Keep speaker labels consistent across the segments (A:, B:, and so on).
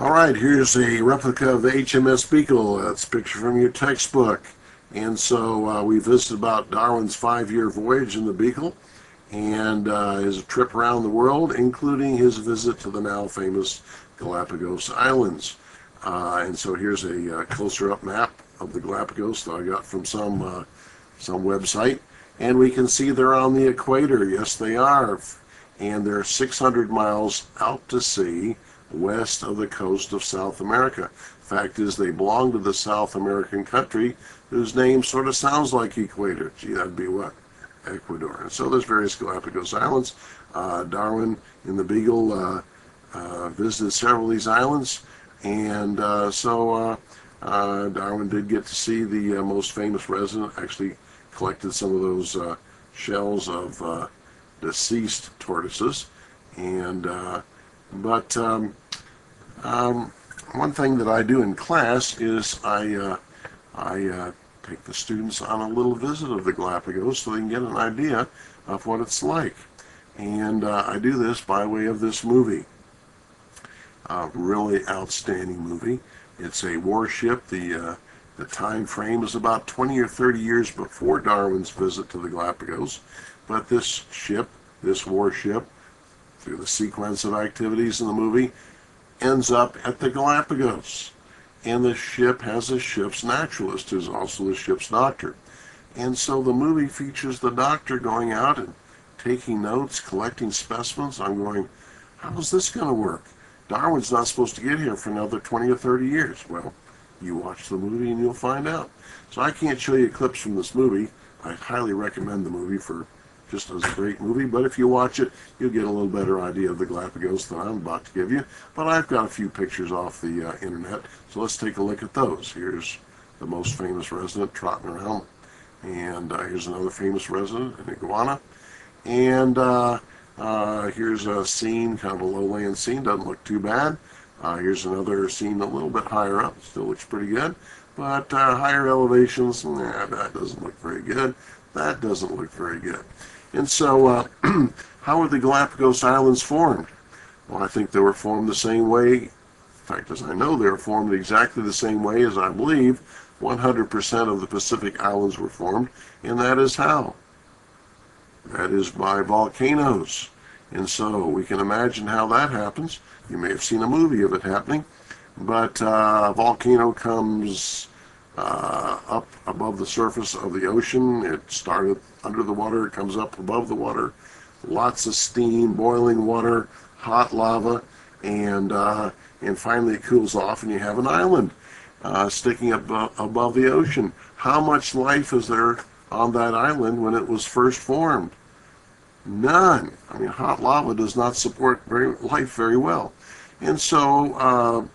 A: All right, here's a replica of the HMS Beagle. That's a picture from your textbook. And so we visited about Darwin's 5-year voyage in the Beagle and his trip around the world, including his visit to the now famous Galapagos Islands. And so here's a closer-up map of the Galapagos that I got from some website. And we can see they're on the equator. Yes, they are. And they're 600 miles out to sea west of the coast of South America. Fact is, they belong to the South American country whose name sort of sounds like equator. Gee, that'd be what? Ecuador. And so there's various Galapagos Islands. Darwin in the Beagle visited several of these islands, and Darwin did get to see the most famous resident, actually collected some of those shells of deceased tortoises. And one thing that I do in class is I take the students on a little visit of the Galapagos so they can get an idea of what it's like. And I do this by way of this movie. Really outstanding movie. It's a warship. The time frame is about 20 or 30 years before Darwin's visit to the Galapagos. But this ship, this warship, through the sequence of activities in the movie, ends up at the Galapagos. And the ship has a ship's naturalist who's also the ship's doctor. And so the movie features the doctor going out and taking notes, collecting specimens. I'm going, how's this going to work? Darwin's not supposed to get here for another 20 or 30 years. Well, you watch the movie and you'll find out. So I can't show you clips from this movie. I highly recommend the movie for just as a great movie, but if you watch it, you'll get a little better idea of the Galapagos than I'm about to give you. But I've got a few pictures off the internet, so let's take a look at those. Here's the most famous resident trotting around, and here's another famous resident, an iguana, and here's a scene, kind of a lowland scene, doesn't look too bad. Here's another scene a little bit higher up, still looks pretty good, but higher elevations, that doesn't look very good. That doesn't look very good. And so, how were the Galapagos Islands formed? Well, I think they were formed the same way. In fact, as I know, they were formed exactly the same way as I believe 100% of the Pacific Islands were formed, and that is how? That is by volcanoes. And so we can imagine how that happens. You may have seen a movie of it happening, but a volcano comes up above the surface of the ocean. It started under the water, it comes up above the water, lots of steam, boiling water, hot lava, and finally it cools off and you have an island sticking up above the ocean. How much life is there on that island when it was first formed? None. I mean, hot lava does not support life very well. And so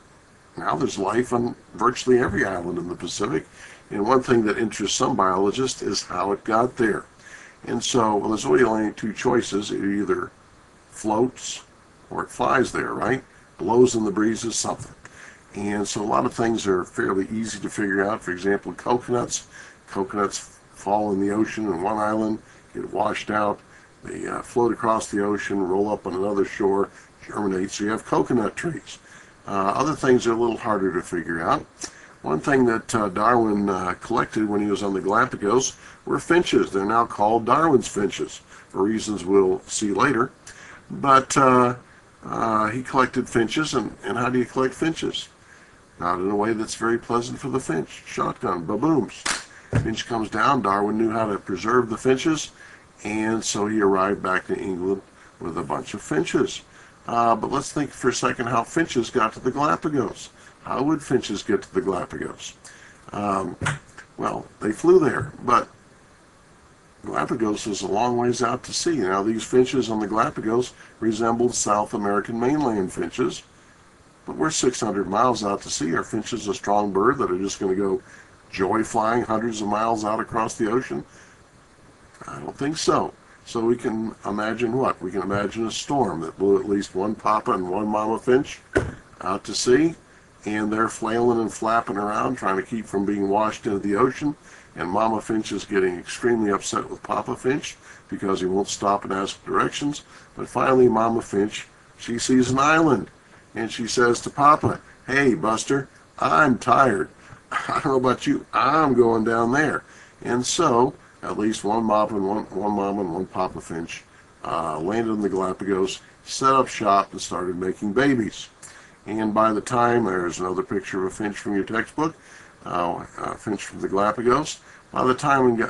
A: now there's life on virtually every island in the Pacific. And one thing that interests some biologists is how it got there. And so, well, there's really only two choices. It either floats or it flies there, right? Blows in the breezes, something. And so a lot of things are fairly easy to figure out. For example, coconuts. Coconuts fall in the ocean on one island, get washed out. They float across the ocean, roll up on another shore, germinate, so you have coconut trees. Other things are a little harder to figure out. One thing that Darwin collected when he was on the Galapagos were finches. They're now called Darwin's finches, for reasons we'll see later. But he collected finches, and how do you collect finches? Not in a way that's very pleasant for the finch. Shotgun, ba-booms. Finch comes down. Darwin knew how to preserve the finches, and so he arrived back in England with a bunch of finches. But let's think for a second how finches got to the Galapagos. How would finches get to the Galapagos? Well, they flew there, but Galapagos is a long ways out to sea. Now, these finches on the Galapagos resembled South American mainland finches, but we're 600 miles out to sea. Are finches a strong bird that are just going to go joy flying hundreds of miles out across the ocean? I don't think so. So we can imagine what? We can imagine a storm that blew at least one papa and one mama finch out to sea, and they're flailing and flapping around trying to keep from being washed into the ocean, and mama finch is getting extremely upset with papa finch because he won't stop and ask directions. But finally mama finch, she sees an island, and she says to Papa, "Hey, Buster, I'm tired. I don't know about you, I'm going down there." And so, at least one mama and one Papa Finch landed in the Galapagos, set up shop, and started making babies. And by the time, there's another picture of a finch from your textbook, finch from the Galapagos. By the time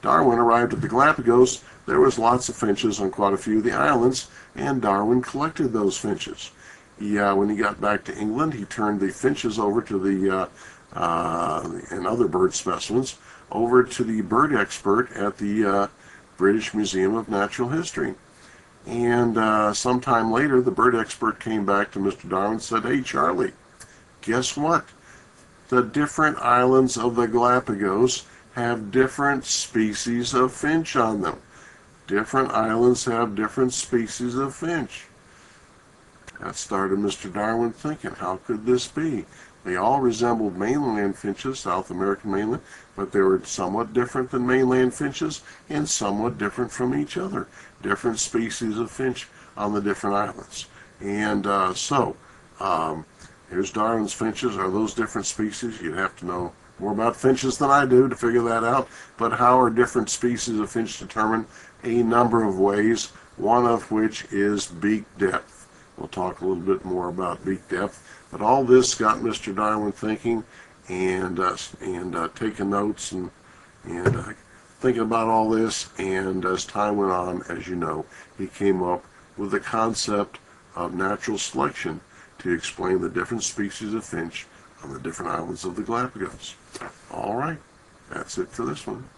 A: Darwin arrived at the Galapagos, there was lots of finches on quite a few of the islands, and Darwin collected those finches. When he got back to England, he turned the finches over to and other bird specimens over to the bird expert at the British Museum of Natural History. And sometime later, the bird expert came back to Mr. Darwin and said, "Hey, Charlie, guess what? The different islands of the Galapagos have different species of finch on them. Different islands have different species of finch." That started Mr. Darwin thinking, how could this be? They all resembled mainland finches, South American mainland, but they were somewhat different than mainland finches and somewhat different from each other. Different species of finch on the different islands. And here's Darwin's finches. Are those different species? You'd have to know more about finches than I do to figure that out. But how are different species of finch determined? A number of ways, one of which is beak depth. We'll talk a little bit more about beak depth. But all this got Mr. Darwin thinking and taking notes and thinking about all this. And as time went on, as you know, he came up with the concept of natural selection to explain the different species of finch on the different islands of the Galapagos. All right, that's it for this one.